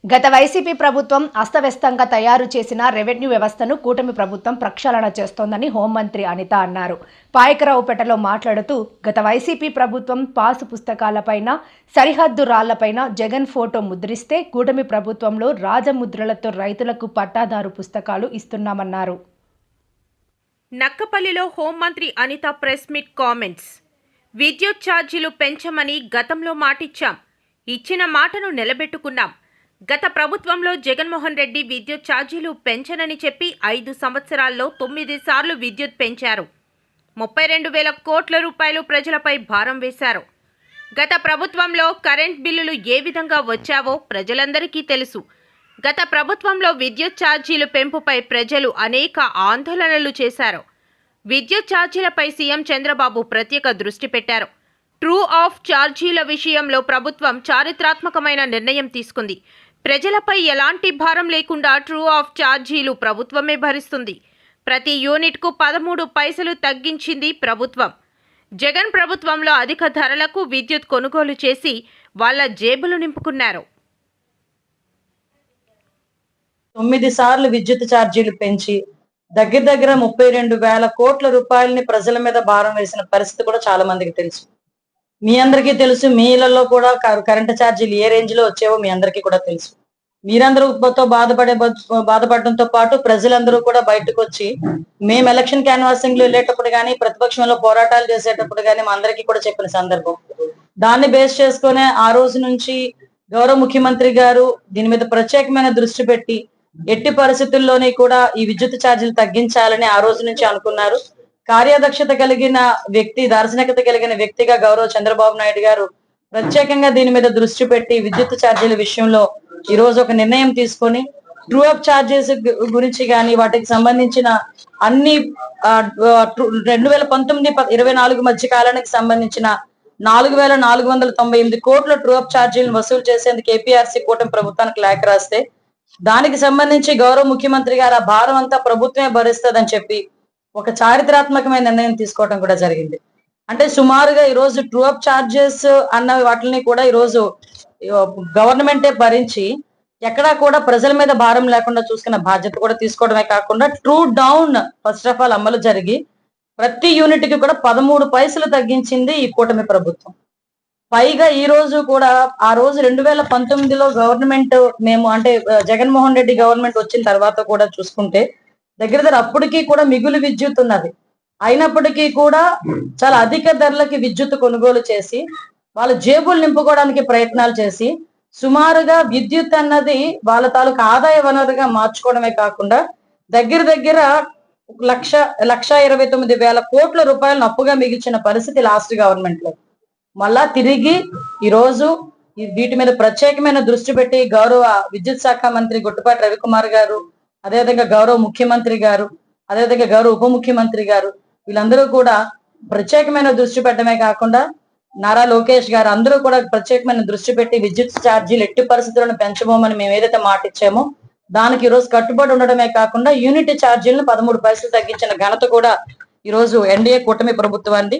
గత వైసీపీ ప్రభుత్వం అస్తవ్యస్తంగా తయారు చేసిన రెవెన్యూ వ్యవస్థను కూటమి ప్రభుత్వం ప్రక్షాళన చేస్తోందని హోంమంత్రి అనిత అన్నారు. పాయకరావుపేటలో మాట్లాడుతూ గత వైసీపీ ప్రభుత్వం పాసు పుస్తకాలపైన, సరిహద్దు రాళ్లపైన జగన్ ఫోటో ముద్రిస్తే కూటమి ప్రభుత్వంలో రాజముద్రలతో రైతులకు పట్టాదారు పుస్తకాలు ఇస్తున్నామన్నారు. నక్కపల్లిలో హోంమంత్రి అనిత ప్రెస్ మీట్ కామెంట్స్. విద్యుత్ ఛార్జీలు పెంచమని గతంలో మాటిచ్చాం, ఇచ్చిన మాటను నిలబెట్టుకున్నాం. గత ప్రభుత్వంలో జగన్మోహన్ రెడ్డి విద్యుత్ ఛార్జీలు పెంచనని చెప్పి 5 సంవత్సరాల్లో 9 సార్లు విద్యుత్ పెంచారు. 32,000 కోట్ల రూపాయలు ప్రజలపై భారం వేశారు. గత ప్రభుత్వంలో కరెంట్ బిల్లులు ఏ విధంగా వచ్చావో ప్రజలందరికీ తెలుసు. గత ప్రభుత్వంలో విద్యుత్ ఛార్జీలు పెంపుపై ప్రజలు అనేక ఆందోళనలు చేశారు. విద్యుత్ ఛార్జీలపై సీఎం చంద్రబాబు ప్రత్యేక దృష్టి పెట్టారు. ట్రూ ఆఫ్ ఛార్జీల విషయంలో ప్రభుత్వం చారిత్రాత్మకమైన నిర్ణయం తీసుకుంది. ప్రజలపై ఎలాంటి భారం లేకుండా ట్రూ ఆఫ్ ఛార్జీలు ప్రభుత్వమే భరిస్తుంది. ప్రతి యూనిట్కు 13 పైసలు తగ్గించింది ప్రభుత్వం. జగన్ ప్రభుత్వంలో అధిక ధరలకు విద్యుత్ కొనుగోలు చేసి వాళ్ళ జేబులు నింపుకున్నారు. 9 సార్లు విద్యుత్ ఛార్జీలు పెంచి దగ్గర 32,000 కోట్ల రూపాయలని ప్రజల మీద భారం వేసిన పరిస్థితి కూడా చాలా మందికి తెలుసు. మీ అందరికీ తెలుసు, మీ ఇళ్లలో కూడా కరెంటు ఛార్జీలు ఏ రేంజ్ లో వచ్చావో మీ అందరికీ కూడా తెలుసు. మీరందరూ బాధపడడంతో పాటు ప్రజలందరూ కూడా బయటకు వచ్చి మేము ఎలక్షన్ క్యాన్వాసింగ్ లో వెళ్ళేటప్పుడు కానీ, ప్రతిపక్షంలో పోరాటాలు చేసేటప్పుడు కానీ మా అందరికీ కూడా చెప్పిన సందర్భం. దాన్ని బేస్ చేసుకునే ఆ రోజు నుంచి గౌరవ ముఖ్యమంత్రి గారు దీని మీద ప్రత్యేకమైన దృష్టి పెట్టి ఎట్టి పరిస్థితుల్లోనే కూడా ఈ విద్యుత్ ఛార్జీలు తగ్గించాలని ఆ రోజు నుంచి అనుకున్నారు. కార్యదక్షత కలిగిన వ్యక్తి, దార్శనికత కలిగిన వ్యక్తిగా గౌరవ చంద్రబాబు నాయుడు గారు ప్రత్యేకంగా దీని మీద దృష్టి పెట్టి విద్యుత్ ఛార్జీల విషయంలో ఈ రోజు ఒక నిర్ణయం తీసుకొని ట్రూ అప్ ఛార్జెస్ గురించి కానీ, వాటికి సంబంధించిన అన్ని 2019-24 మధ్య కాలానికి సంబంధించిన 4,498 కోట్ల ట్రూ అప్ ఛార్జీలను వసూలు చేసేందుకు ఏపీఆర్సీ కూటమి ప్రభుత్వానికి లేఖ రాస్తే దానికి సంబంధించి గౌరవ ముఖ్యమంత్రి గారు ఆ భారం అంతా ప్రభుత్వమే భరిస్తుందని చెప్పి ఒక చారిత్రాత్మకమైన నిర్ణయం తీసుకోవడం కూడా జరిగింది. అంటే సుమారుగా ఈ రోజు ట్రూ అప్ ఛార్జెస్ అన్న వాటిని కూడా ఈ రోజు గవర్నమెంటే భరించి ఎక్కడా కూడా ప్రజల మీద భారం లేకుండా చూసుకున్న బాధ్యత కూడా తీసుకోవడమే కాకుండా true down first of all అమలు జరిగి ప్రతి యూనిట్ కి కూడా 13 పైసలు తగ్గించింది ఈ కూటమి ప్రభుత్వం. పైగా ఈ రోజు కూడా ఆ రోజు 2019లో గవర్నమెంట్ మేము అంటే జగన్మోహన్ రెడ్డి గవర్నమెంట్ వచ్చిన తర్వాత కూడా చూసుకుంటే దగ్గర అప్పటికీ కూడా మిగులు విద్యుత్ ఉన్నది. అయినప్పటికీ కూడా చాలా అధిక ధరలకి విద్యుత్ కొనుగోలు చేసి వాళ్ళ జేబులు నింపుకోవడానికి ప్రయత్నాలు చేసి సుమారుగా విద్యుత్ అన్నది వాళ్ళ తాలూకు ఆదాయ వనరుగా మార్చుకోవడమే కాకుండా దగ్గర 1,29,000 కోట్ల రూపాయలను అప్పుగా మిగిల్చిన పరిస్థితి లాస్ట్ గవర్నమెంట్ లో. మళ్ళా తిరిగి ఈ రోజు వీటి మీద ప్రత్యేకమైన దృష్టి పెట్టి గౌరవ విద్యుత్ శాఖ మంత్రి గుట్టుపాటి రవికుమార్ గారు, అదేవిధంగా గౌరవ ముఖ్యమంత్రి గారు, అదేవిధంగా గౌరవ ఉప ముఖ్యమంత్రి గారు వీళ్ళందరూ కూడా ప్రత్యేకమైన దృష్టి పెట్టడమే కాకుండా నారా లోకేష్ గారు అందరూ కూడా ప్రత్యేకమైన దృష్టి పెట్టి విద్యుత్ ఛార్జీలు ఎట్టి పరిస్థితులను పెంచబోమని మేము ఏదైతే మాట ఇచ్చామో దానికి ఈ రోజు కట్టుబడి ఉండడమే కాకుండా యూనిట్ ఛార్జీలను 13 పైసలు తగ్గించిన ఘనత కూడా ఈ రోజు ఎన్డీఏ కూటమి ప్రభుత్వాన్ని.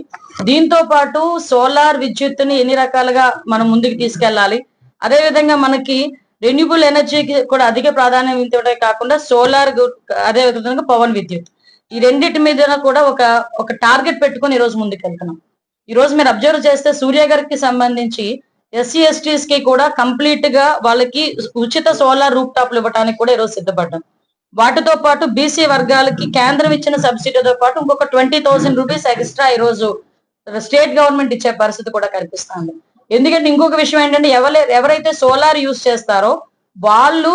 దీంతో పాటు సోలార్ విద్యుత్తుని ఎన్ని రకాలుగా మనం ముందుకు తీసుకెళ్లాలి, అదేవిధంగా మనకి రెన్యూబుల్ ఎనర్జీకి కూడా అధిక ప్రాధాన్యం ఇవ్వడమే కాకుండా సోలార్, అదే విధంగా పవన్ విద్యుత్, ఈ రెండింటి మీద కూడా ఒక టార్గెట్ పెట్టుకొని ఈ రోజు ముందుకు వెళ్తున్నాం. ఈ రోజు మీరు అబ్జర్వ్ చేస్తే సూర్య గారికి సంబంధించి ఎస్సీ ఎస్టీస్ కి కూడా కంప్లీట్ గా వాళ్ళకి ఉచిత సోలార్ రూప్ టాప్లు ఇవ్వడానికి కూడా ఈ రోజు సిద్ధపడ్డాం. వాటితో పాటు బీసీ వర్గాలకి కేంద్రం ఇచ్చిన సబ్సిడీతో పాటు ఇంకొక 20,000 రూపీస్ ఎక్స్ట్రా ఈ రోజు స్టేట్ గవర్నమెంట్ ఇచ్చే పరిస్థితి కూడా కనిపిస్తుంది. ఎందుకంటే ఇంకొక విషయం ఏంటంటే ఎవరైతే సోలార్ యూజ్ చేస్తారో వాళ్ళు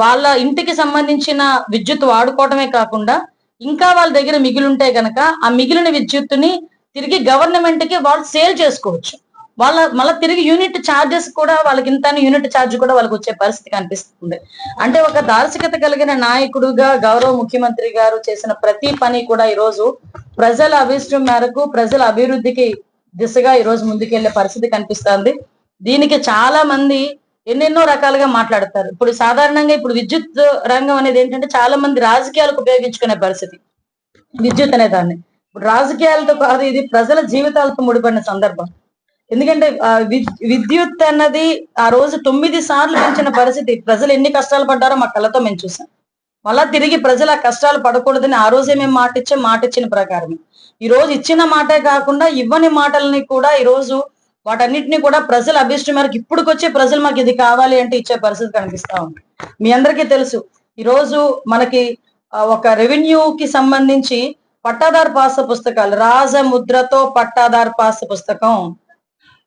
వాళ్ళ ఇంటికి సంబంధించిన విద్యుత్ వాడుకోవడమే కాకుండా ఇంకా వాళ్ళ దగ్గర మిగిలింటే గనక ఆ మిగిలిన విద్యుత్తుని తిరిగి గవర్నమెంట్ కి వాళ్ళు సేల్ చేసుకోవచ్చు. మళ్ళీ తిరిగి యూనిట్ ఛార్జెస్ కూడా వాళ్ళకి ఇంత యూనిట్ ఛార్జ్ కూడా వాళ్ళకి వచ్చే పరిస్థితి కనిపిస్తుంది. అంటే ఒక దార్శనికత కలిగిన నాయకుడుగా గౌరవ ముఖ్యమంత్రి గారు చేసిన ప్రతి పని కూడా ఈ రోజు ప్రజల అభిష్టం మేరకు ప్రజల అభివృద్ధికి దిశగా ఈ రోజు ముందుకెళ్లే పరిస్థితి కనిపిస్తుంది. దీనికి చాలా మంది ఎన్నెన్నో రకాలుగా మాట్లాడతారు. ఇప్పుడు సాధారణంగా ఇప్పుడు విద్యుత్ రంగం అనేది ఏంటంటే చాలా మంది రాజకీయాలకు ఉపయోగించుకునే పరిస్థితి విద్యుత్ అనే దాన్ని. ఇప్పుడు రాజకీయాలతో కాదు, ఇది ప్రజల జీవితాలతో ముడిపడిన సందర్భం. ఎందుకంటే విద్యుత్ అన్నది ఆ రోజు 9 సార్లు పెంచిన పరిస్థితి, ప్రజలు ఎన్ని కష్టాలు పడ్డారో మా కళ్ళతో మేము చూసాం. మళ్ళా తిరిగి ప్రజలు ఆ కష్టాలు పడకూడదని ఆ రోజే మేము మాట ఇచ్చిన ప్రకారం ఈ రోజు ఇచ్చిన మాటే కాకుండా ఇవ్వని మాటల్ని కూడా ఈ రోజు వాటన్నిటిని కూడా ప్రజల అభిష్టం మేరకు ఇప్పుడుకొచ్చే ప్రజలు మాకు ఇది కావాలి అంటే ఇచ్చే పరిస్థితి కనిపిస్తా ఉంది. మీ అందరికీ తెలుసు ఈ రోజు మనకి ఒక రెవెన్యూకి సంబంధించి పట్టాదారు పాస పుస్తకాలు, రాజముద్రతో పట్టాదారు పాస పుస్తకం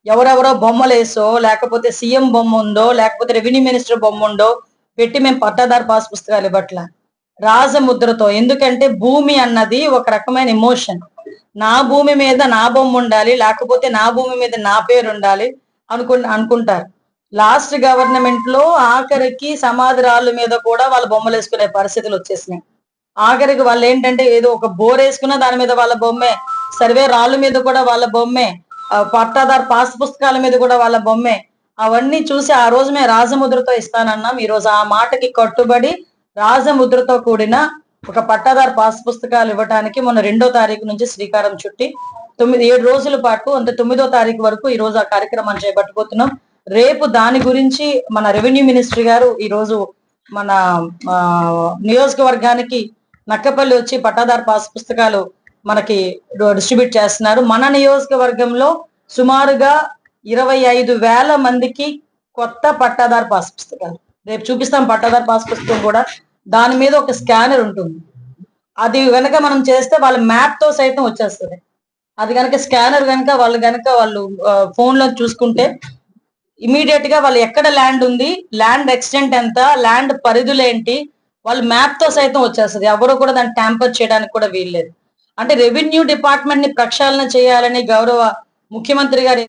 ఎవరెవరో బొమ్మలేసో, లేకపోతే సీఎం బొమ్మ ఉందో, లేకపోతే రెవెన్యూ మినిస్టర్ బొమ్మ ఉందో పెట్టి మేము పట్టాదారు పాస్ పుస్తకాలు ఇవ్వట్ల, రాజముద్రతో. ఎందుకంటే భూమి అన్నది ఒక రకమైన ఎమోషన్. నా భూమి మీద నా బొమ్మ ఉండాలి, లేకపోతే నా భూమి మీద నా పేరు ఉండాలి అనుకుంటారు. లాస్ట్ గవర్నమెంట్ లో ఆఖరికి సమాధి రాళ్ళ మీద కూడా వాళ్ళు బొమ్మలు వేసుకునే పరిస్థితులు వచ్చేసినాయి. ఆఖరికి వాళ్ళు ఏంటంటే ఏదో ఒక బోర్ వేసుకున్నా దాని మీద వాళ్ళ బొమ్మే, సర్వే రాళ్ళ మీద కూడా వాళ్ళ బొమ్మే, పట్టాదారు పాస్ పుస్తకాల మీద కూడా వాళ్ళ బొమ్మే. అవన్నీ చూసి ఆ రోజు మేము రాజముద్రతో ఇస్తానన్నాం. ఈ రోజు ఆ మాటకి కట్టుబడి రాజముద్రతో కూడిన ఒక పట్టాదారు పాస్ పుస్తకాలు ఇవ్వడానికి మొన్న 2వ తారీఖు నుంచి శ్రీకారం చుట్టి 7 రోజుల పాటు అంటే 9వ తారీఖు వరకు ఈ రోజు ఆ కార్యక్రమాన్ని చేపట్టబోతున్నాం. రేపు దాని గురించి మన రెవెన్యూ మినిస్ట్రీ గారు ఈ రోజు మన నియోజకవర్గానికి నక్కపల్లి వచ్చి పట్టాదారు పాస్ పుస్తకాలు మనకి డిస్ట్రిబ్యూట్ చేస్తున్నారు. మన నియోజకవర్గంలో సుమారుగా 25,000 మందికి కొత్త పట్టాదారు పాస్ పుస్తకాలు రేపు చూపిస్తాం. పట్టాదారు పాస్ పుస్తకం కూడా దాని మీద ఒక స్కానర్ ఉంటుంది. అది గనక మనం చేస్తే వాళ్ళ మ్యాప్ తో సైతం వచ్చేస్తుంది. అది కనుక స్కానర్ కనుక వాళ్ళు ఫోన్ లో చూసుకుంటే ఇమీడియట్ గా వాళ్ళు ఎక్కడ ల్యాండ్ ఉంది, ల్యాండ్ ఎక్స్టెంట్ ఎంత, ల్యాండ్ పరిధులేంటి, వాళ్ళు మ్యాప్ తో సైతం వచ్చేస్తుంది. ఎవరు కూడా దాన్ని ట్యాంపర్ చేయడానికి కూడా వీల్లేదు. అంటే రెవెన్యూ డిపార్ట్మెంట్ ని ప్రక్షాళన చేయాలని గౌరవ ముఖ్యమంత్రి గారు